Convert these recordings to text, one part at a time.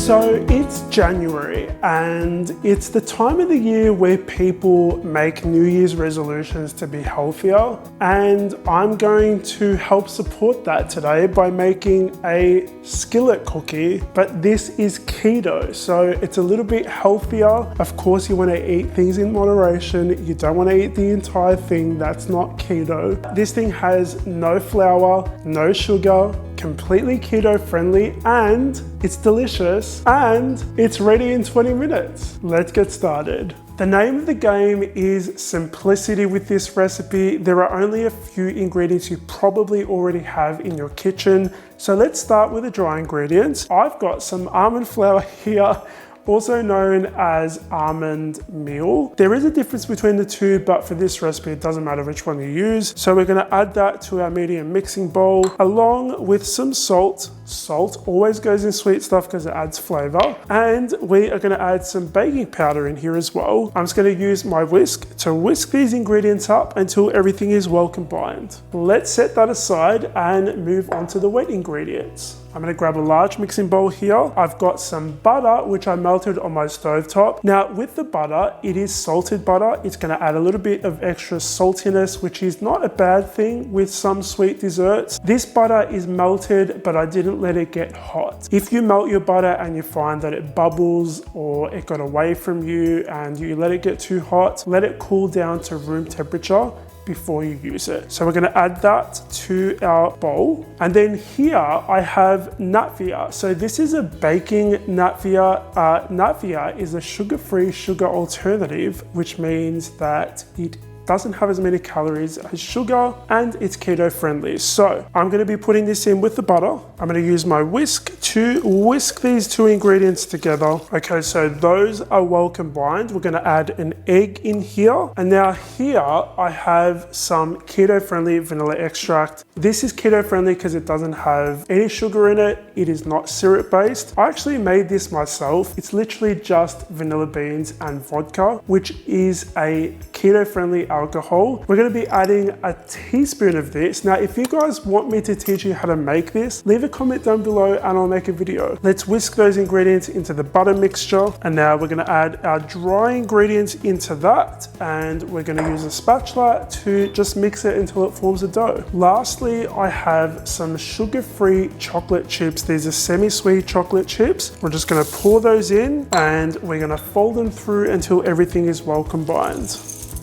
So it's January and it's the time of the year where people make New Year's resolutions to be healthier, and I'm going to help support that today by making a skillet cookie, but this is keto, so it's a little bit healthier. Of course, you want to eat things in moderation. You don't want to eat the entire thing. That's not keto. This thing has no flour, no sugar, completely keto friendly, and it's delicious, and it's ready in 20 minutes. Let's get started. The name of the game is simplicity with this recipe. There are only a few ingredients you probably already have in your kitchen. So let's start with the dry ingredients. I've got some almond flour here, also known as almond meal. There is a difference between the two, but for this recipe, it doesn't matter which one you use. So we're gonna add that to our medium mixing bowl, along with some salt. Salt always goes in sweet stuff because it adds flavor. And we are gonna add some baking powder in here as well. I'm just gonna use my whisk to whisk these ingredients up until everything is well combined. Let's set that aside and move on to the wet ingredients. I'm gonna grab a large mixing bowl here. I've got some butter, which I melted on my stovetop. Now with the butter, it is salted butter. It's gonna add a little bit of extra saltiness, which is not a bad thing with some sweet desserts. This butter is melted, but I didn't let it get hot. If you melt your butter and you find that it bubbles or it got away from you and you let it get too hot, let it cool down to room temperature before you use it. So we're gonna add that to our bowl. And then here I have NATVIA. So this is a baking NATVIA. NATVIA is a sugar-free sugar alternative, which means that it doesn't have as many calories as sugar and it's keto friendly. So I'm gonna be putting this in with the butter. I'm gonna use my whisk to whisk these two ingredients together. Okay, so those are well combined. We're gonna add an egg in here. And now here I have some keto friendly vanilla extract. This is keto friendly because it doesn't have any sugar in it. It is not syrup based. I actually made this myself. It's literally just vanilla beans and vodka, which is a keto friendly alcohol. We're going to be adding a teaspoon of this. Now, if you guys want me to teach you how to make this, leave a comment down below and I'll make a video. Let's whisk those ingredients into the butter mixture. And now we're going to add our dry ingredients into that. And we're going to use a spatula to just mix it until it forms a dough. Lastly, I have some sugar-free chocolate chips. These are semi-sweet chocolate chips. We're just going to pour those in and we're going to fold them through until everything is well combined.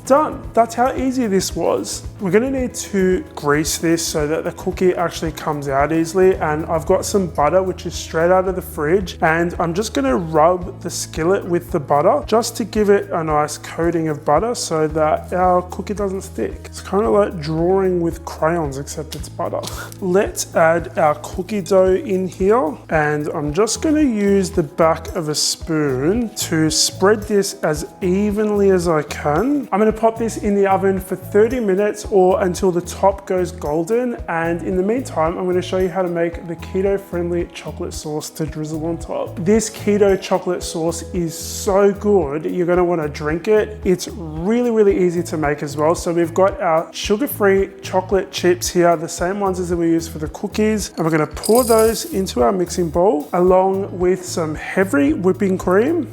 Done. That's how easy this was. We're gonna need to grease this so that the cookie actually comes out easily, and I've got some butter which is straight out of the fridge, and I'm just gonna rub the skillet with the butter just to give it a nice coating of butter so that our cookie doesn't stick. It's kind of like drawing with crayons, except it's butter. Let's add our cookie dough in here, and I'm just gonna use the back of a spoon to spread this as evenly as I can. I'm gonna pop this in the oven for 30 minutes or until the top goes golden, and in the meantime I'm going to show you how to make the keto friendly chocolate sauce to drizzle on top. This keto chocolate sauce is so good, you're going to want to drink it. It's really easy to make as well. So we've got our sugar-free chocolate chips here, the same ones as we use for the cookies, and we're going to pour those into our mixing bowl along with some heavy whipping cream.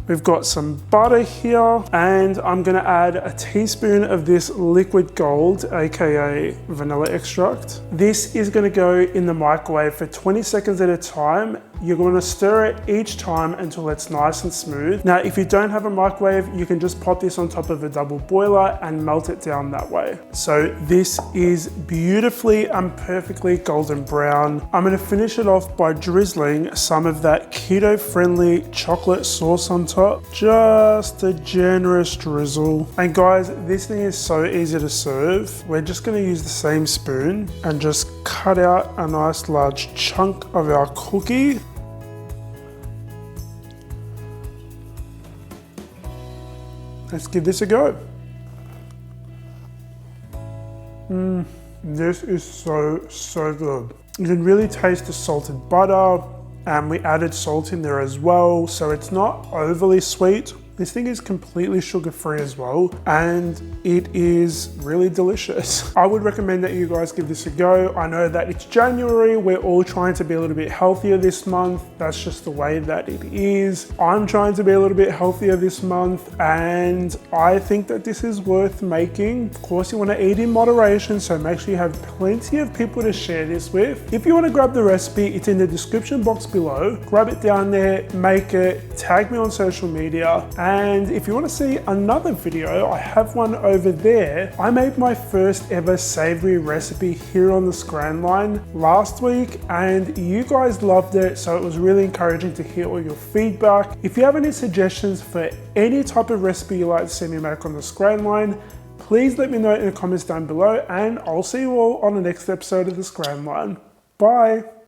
We've got some butter here, and I'm gonna add a teaspoon of this liquid gold, aka vanilla extract. This is gonna go in the microwave for 20 seconds at a time. You're gonna stir it each time until it's nice and smooth. Now, if you don't have a microwave, you can just pop this on top of a double boiler and melt it down that way. So this is beautifully and perfectly golden brown. I'm gonna finish it off by drizzling some of that keto-friendly chocolate sauce on top. Just a generous drizzle. And guys, this thing is so easy to serve. We're just gonna use the same spoon and just cut out a nice large chunk of our cookie. Let's give this a go. This is so good. You can really taste the salted butter, and we added salt in there as well, so it's not overly sweet. This thing is completely sugar-free as well, and it is really delicious. I would recommend that you guys give this a go. I know that it's January, we're all trying to be a little bit healthier this month. That's just the way that it is. I'm trying to be a little bit healthier this month, and I think that this is worth making. Of course, you want to eat in moderation, so make sure you have plenty of people to share this with. If you want to grab the recipe, it's in the description box below. Grab it down there, make it, tag me on social media. And if you want to see another video, I have one over there. I made my first ever savory recipe here on the Scran line last week, and you guys loved it, so it was really encouraging to hear all your feedback. If you have any suggestions for any type of recipe you'd like to see me make on the Scran line, please let me know in the comments down below, and I'll see you all on the next episode of the Scran line. Bye!